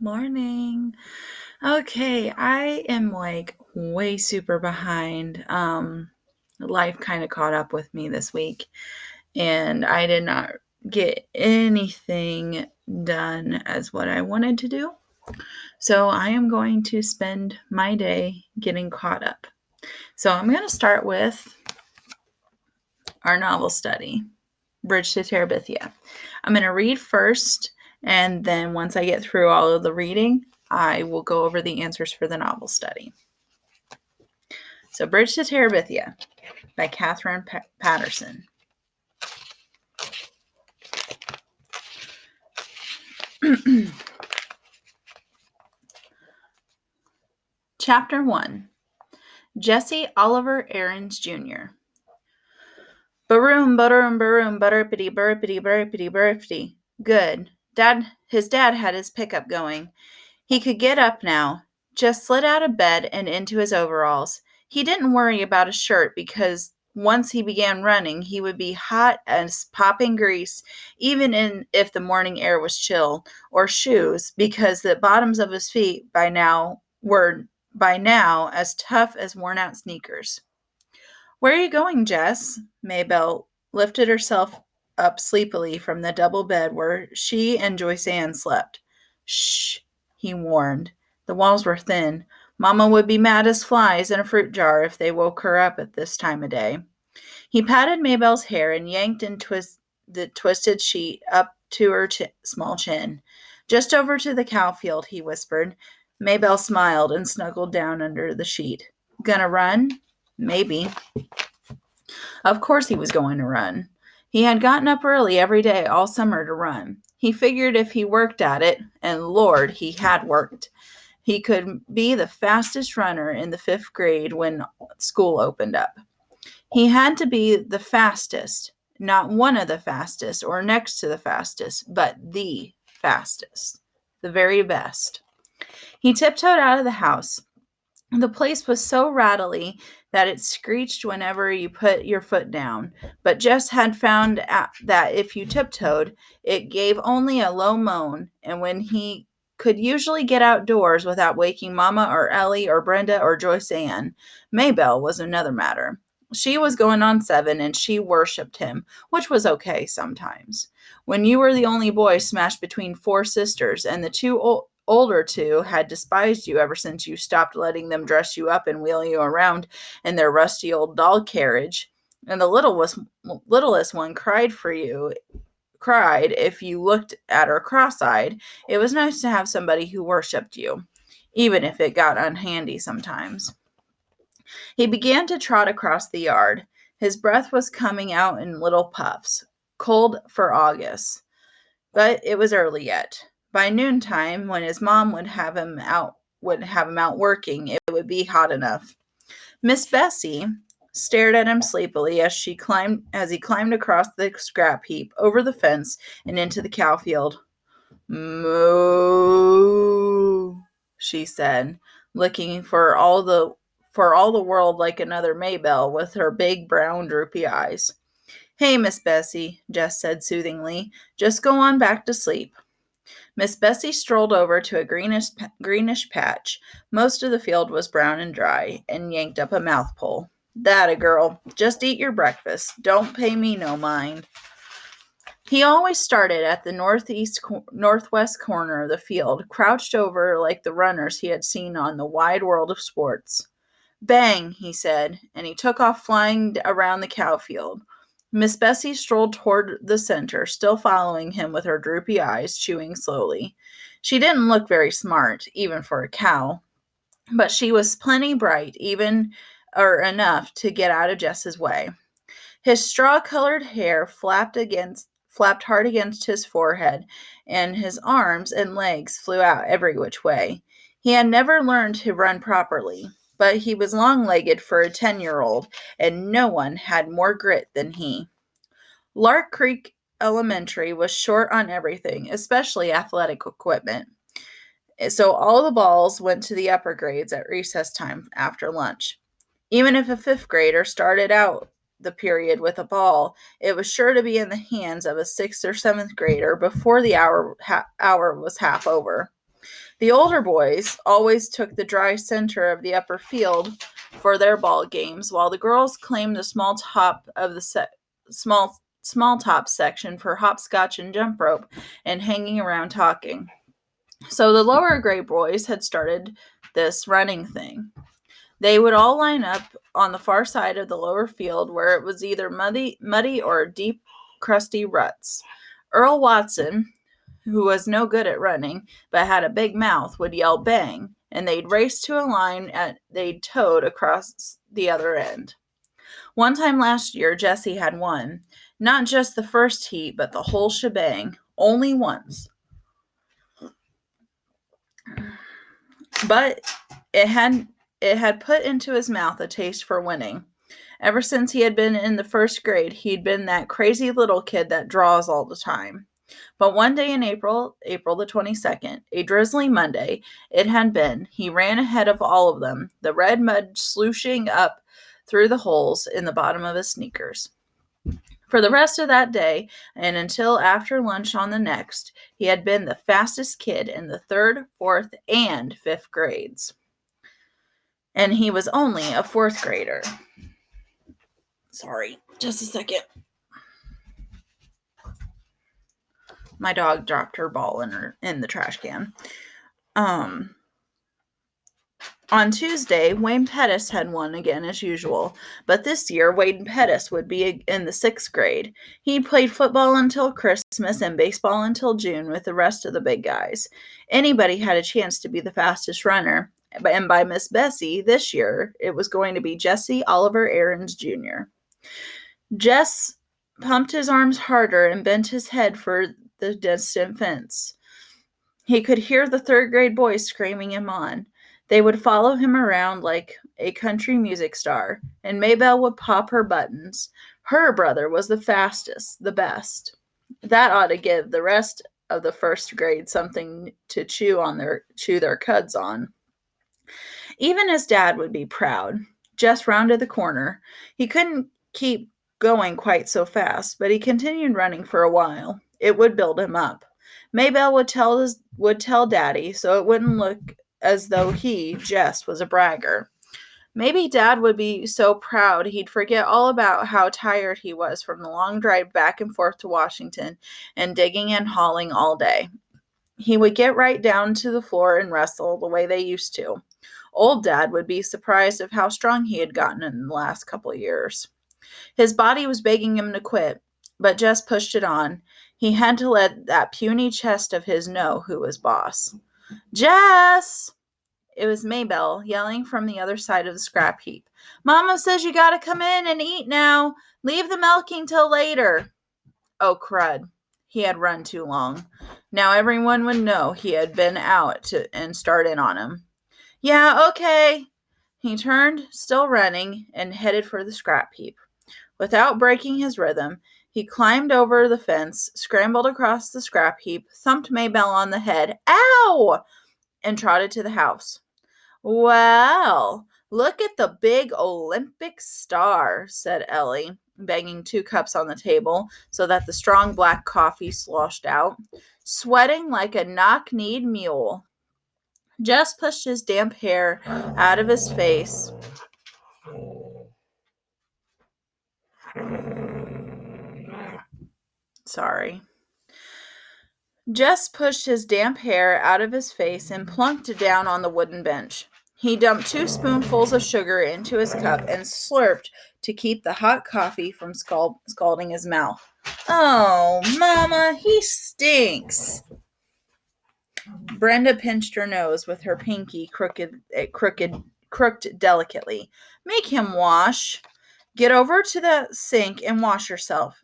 Morning. Okay, I am like way super behind. Life kind of caught up with me this week, and I did not get anything done as what I wanted to do. So I am going to spend my day getting caught up. So I'm going to start with our novel study, Bridge to Terabithia. I'm going to read first, and then once I get through all of the reading, I will go over the answers for the novel study. So, Bridge to Terabithia by Catherine Patterson. Chapter 1. Jesse Oliver Aarons Jr. Baroom, baroom, baroom, burpity, burpity, burpity, burpity. Good. His dad had his pickup going. He could get up now, just slid out of bed and into his overalls. He didn't worry about a shirt because once he began running, he would be hot as popping grease, even if the morning air was chill, or shoes, because the bottoms of his feet were by now as tough as worn-out sneakers. "Where are you going, Jess?" Maybelle lifted herself up sleepily from the double bed where she and Joyce Ann slept. "Shh," he warned. The walls were thin. Mama would be mad as flies in a fruit jar if they woke her up at this time of day. He patted Maybelle's hair and yanked the twisted sheet up to her small chin. "Just over to the cow field," he whispered. Maybelle smiled and snuggled down under the sheet. "Gonna run?" "Maybe." Of course he was going to run. He had gotten up early every day all summer to run. He figured if he worked at it, and Lord, he had worked, he could be the fastest runner in the 5th grade when school opened up. He had to be the fastest, not one of the fastest or next to the fastest, but the fastest, the very best. He tiptoed out of the house. The place was so rattly that it screeched whenever you put your foot down, but Jess had found that if you tiptoed, it gave only a low moan, and when he could usually get outdoors without waking Mama or Ellie or Brenda or Joyce Ann, Maybelle was another matter. She was going on 7, and she worshipped him, which was okay sometimes. When you were the only boy smashed between 4 sisters, and the older 2 had despised you ever since you stopped letting them dress you up and wheel you around in their rusty old doll carriage, and the littlest one cried if you looked at her cross-eyed, it was nice to have somebody who worshipped you, even if it got unhandy sometimes. He began to trot across the yard. His breath was coming out in little puffs, cold for August, but it was early yet. By noontime, when his mom would have him out working, it would be hot enough. Miss Bessie stared at him sleepily as he climbed across the scrap heap, over the fence, and into the cow field. "Moo," she said, looking for all the world like another Maybelle with her big brown droopy eyes. "Hey, Miss Bessie," Jess said soothingly, "just go on back to sleep." Miss Bessie strolled over to a greenish patch. Most of the field was brown and dry, and yanked up a mouthful. "That a girl. Just eat your breakfast. Don't pay me no mind." He always started at the northwest corner of the field, crouched over like the runners he had seen on the wide world of sports. "Bang," he said, and he took off flying around the cow field. Miss Bessie strolled toward the center, still following him with her droopy eyes, chewing slowly. She didn't look very smart, even for a cow, but she was plenty bright, enough to get out of Jess's way. His straw-colored hair flapped hard against his forehead, and his arms and legs flew out every which way. He had never learned to run properly, but he was long-legged for a 10-year-old, and no one had more grit than he. Lark Creek Elementary was short on everything, especially athletic equipment, so all the balls went to the upper grades at recess time after lunch. Even if a 5th grader started out the period with a ball, it was sure to be in the hands of a 6th or 7th grader before the hour was half over. The older boys always took the dry center of the upper field for their ball games, while the girls claimed the small top of the small top section for hopscotch and jump rope and hanging around talking. So the lower grade boys had started this running thing. They would all line up on the far side of the lower field where it was either muddy or deep, crusty ruts. Earl Watson, who was no good at running but had a big mouth, would yell bang, and they'd race to a line they'd towed across the other end. One time last year, Jesse had won. Not just the first heat, but the whole shebang. Only once. But it had put into his mouth a taste for winning. Ever since he had been in the first grade, he'd been that crazy little kid that draws all the time. But one day in April the 22nd, a drizzly Monday it had been, he ran ahead of all of them, the red mud slushing up through the holes in the bottom of his sneakers. For the rest of that day, and until after lunch on the next, he had been the fastest kid in the 3rd, 4th, and 5th grades. And he was only a 4th grader. Sorry, just a second. My dog dropped her ball in the trash can. On Tuesday, Wayne Pettis had won again as usual, but this year Wayne Pettis would be in the 6th grade. He played football until Christmas and baseball until June with the rest of the big guys. Anybody had a chance to be the fastest runner, and by Miss Bessie this year, it was going to be Jesse Oliver Aarons Jr. Jess pumped his arms harder and bent his head for the distant fence. He could hear the 3rd grade boys screaming him on. They would follow him around like a country music star, and Maybelle would pop her buttons. Her brother was the fastest, the best. That ought to give the rest of the 1st grade something to chew their cuds on. Even his dad would be proud. Jess rounded the corner. He couldn't keep going quite so fast, but he continued running for a while. It would build him up. Maybelle would tell Daddy, so it wouldn't look as though Jess, was a bragger. Maybe Dad would be so proud he'd forget all about how tired he was from the long drive back and forth to Washington and digging and hauling all day. He would get right down to the floor and wrestle the way they used to. Old Dad would be surprised of how strong he had gotten in the last couple of years. His body was begging him to quit, but Jess pushed it on. He had to let that puny chest of his know who was boss. Jess! It was Maybelle yelling from the other side of the scrap heap. Mama says you gotta come in and eat now. Leave the milking till later. Oh, crud. He had run too long. Now everyone would know he had been out and start in on him. Yeah, okay. He turned, still running, and headed for the scrap heap. Without breaking his rhythm, he climbed over the fence, scrambled across the scrap heap, thumped Maybelle on the head, ow, and trotted to the house. Well, look at the big Olympic star, said Ellie, banging 2 cups on the table so that the strong black coffee sloshed out, sweating like a knock-kneed mule. Jess pushed his damp hair out of his face. Jess pushed his damp hair out of his face and plunked down on the wooden bench. He dumped 2 spoonfuls of sugar into his cup and slurped to keep the hot coffee from scalding his mouth. Oh, Mama, he stinks. Brenda pinched her nose with her pinky crooked delicately. Make him wash. Get over to the sink and wash yourself,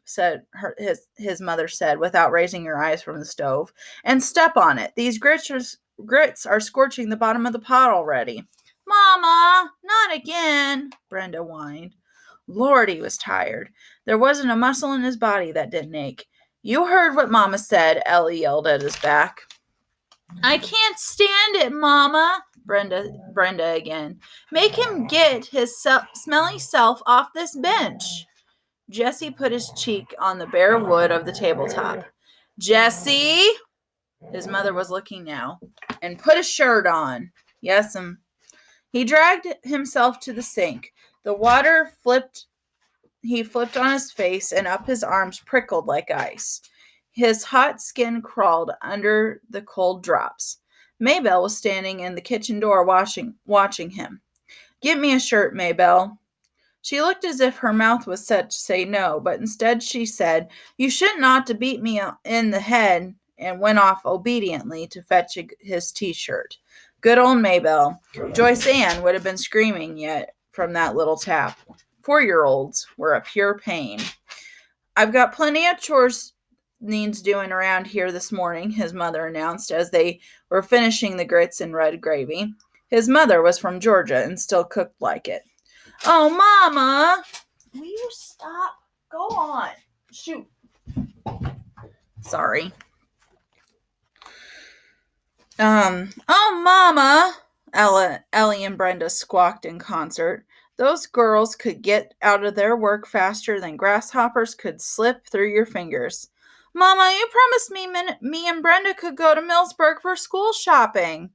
his mother said, without raising her eyes from the stove. And step on it. These grits are scorching the bottom of the pot already. Mama, not again, Brenda whined. Lord, he was tired. There wasn't a muscle in his body that didn't ache. You heard what Mama said, Ellie yelled at his back. I can't stand it, Mama, Brenda again. Make him get his smelly self off this bench. Jesse put his cheek on the bare wood of the tabletop. Jesse! His mother was looking now. and put a shirt on. Yes'm. He dragged himself to the sink. The water flipped. He flipped on his face, and up his arms prickled like ice. His hot skin crawled under the cold drops. Maybelle was standing in the kitchen door watching him. Get me a shirt, Maybelle. She looked as if her mouth was set to say no, but instead she said, You shouldn't ought to beat me in the head, and went off obediently to fetch his T-shirt. Good old Maybelle. Joyce Ann would have been screaming yet from that little tap. 4-year-olds were a pure pain. I've got plenty of chores needs doing around here this morning, his mother announced as they were finishing the grits and red gravy. His mother was from Georgia and still cooked like it. Oh, Mama! Will you stop? Go on. Shoot. Sorry. Oh, Mama! Ellie and Brenda squawked in concert. Those girls could get out of their work faster than grasshoppers could slip through your fingers. Mama, you promised me and Brenda could go to Millsburg for school shopping.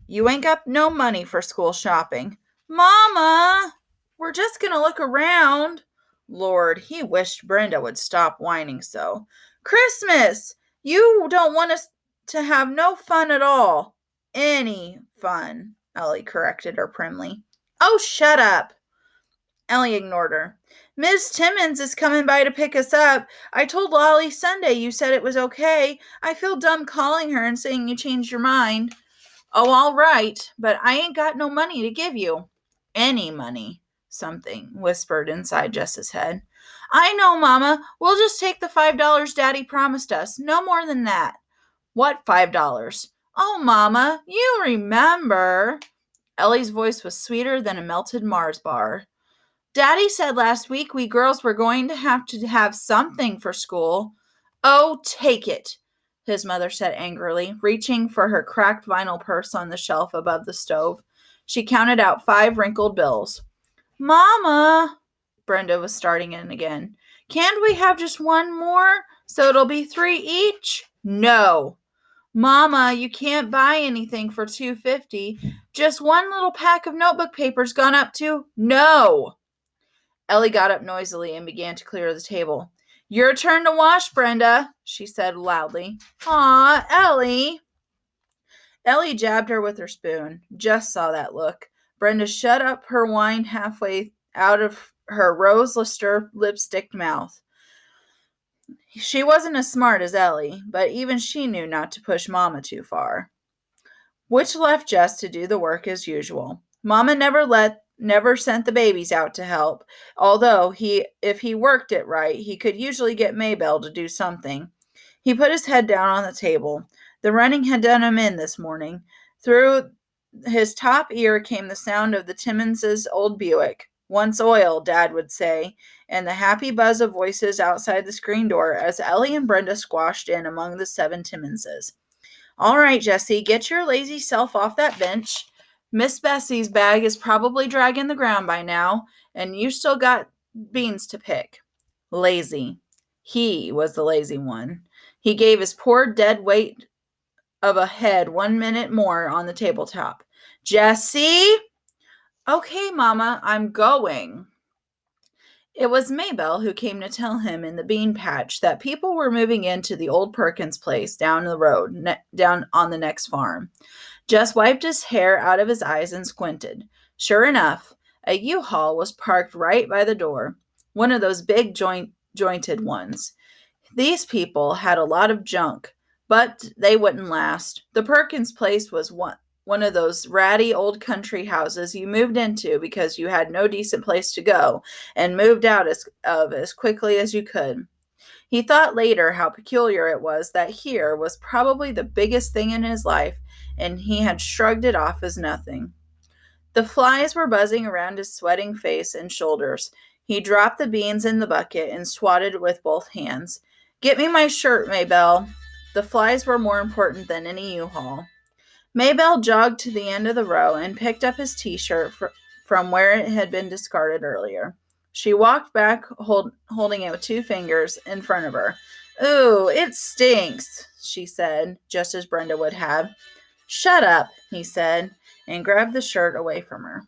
You ain't got no money for school shopping. Mama, we're just going to look around. Lord, he wished Brenda would stop whining so. Christmas! You don't want us to have no fun at all. Any fun, Ellie corrected her primly. Oh, shut up. Ellie ignored her. Miss Timmons is coming by to pick us up. I told Lolly Sunday you said it was okay. I feel dumb calling her and saying you changed your mind. Oh, all right, but I ain't got no money to give you. Any money, something whispered inside Jess's head. I know, Mama. We'll just take the $5 Daddy promised us. No more than that. What $5? Oh, Mama, you remember. Ellie's voice was sweeter than a melted Mars bar. Daddy said last week we girls were going to have something for school. Oh, take it, his mother said angrily, reaching for her cracked vinyl purse on the shelf above the stove. She counted out 5 wrinkled bills. Mama, Brenda was starting in again. Can't we have just one more so it'll be 3 each? No. Mama, you can't buy anything for $2.50. Just one little pack of notebook papers gone up to. No. Ellie got up noisily and began to clear the table. Your turn to wash, Brenda, she said loudly. Aw, Ellie. Ellie jabbed her with her spoon. Just saw that look. Brenda shut up her wine halfway out of her rose luster lipstick mouth. She wasn't as smart as Ellie, but even she knew not to push Mama too far. Which left Jess to do the work as usual. Mama never sent the babies out to help, although if he worked it right, he could usually get Maybelle to do something. He put his head down on the table. The running had done him in this morning. Through his top ear came the sound of the Timmonses' old Buick. Once oil, Dad would say, and the happy buzz of voices outside the screen door as Ellie and Brenda squashed in among the 7 Timmonses. All right, Jessie, get your lazy self off that bench. Miss Bessie's bag is probably dragging the ground by now, and you still got beans to pick. Lazy. He was the lazy one. He gave his poor dead weight of a head 1 minute more on the tabletop. Jessie? Okay, Mama, I'm going. It was Maybelle who came to tell him in the bean patch that people were moving into the old Perkins place down the road, down on the next farm. Jess wiped his hair out of his eyes and squinted. Sure enough, a U-Haul was parked right by the door, one of those big jointed ones. These people had a lot of junk, but they wouldn't last. The Perkins place was one of those ratty old country houses you moved into because you had no decent place to go and moved out as quickly as you could. He thought later how peculiar it was that here was probably the biggest thing in his life, and he had shrugged it off as nothing. The flies were buzzing around his sweating face and shoulders. He dropped the beans in the bucket and swatted it with both hands. Get me my shirt, Maybelle. The flies were more important than any U-Haul. Maybelle jogged to the end of the row and picked up his T-shirt from where it had been discarded earlier. She walked back, holding it with 2 fingers in front of her. Ooh, it stinks, she said, just as Brenda would have. "Shut up," he said, and grabbed the shirt away from her.